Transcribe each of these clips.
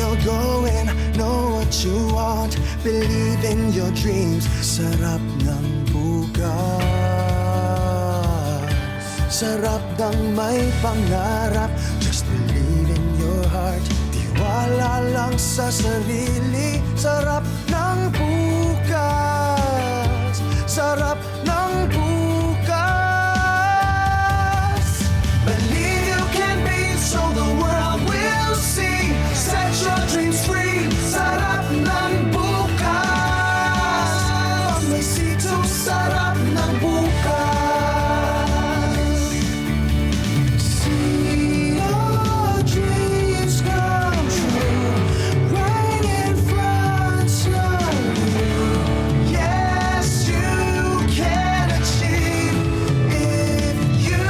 Well, go and know what you want. Believe in your dreams. Sarap ng bukas. Sarap ng may pangarap. Just believe in your heart. Tiwala lang sa sarili. Sarap ng bukas. Sarap ng bukas. Believe you can be, so the world will see. Set your dreams free. Sarap ng bukas. Pag may C2, sarap ng bukas. See your dreams come true right in front of you. Yes, you can achieve if you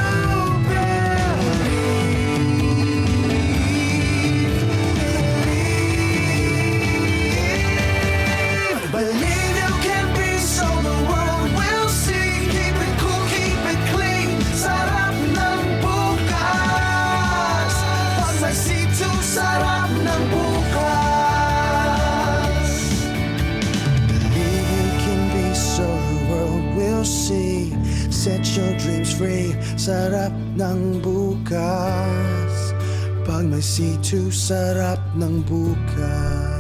believe you can be, so the world will see. Keep it cool, keep it clean. Sarap ng bukas. Pag may C2, sarap ng bukas. Believe you can be, so the world will see. Set your dreams free. Sarap ng bukas. Pag may C2, sarap ng bukas.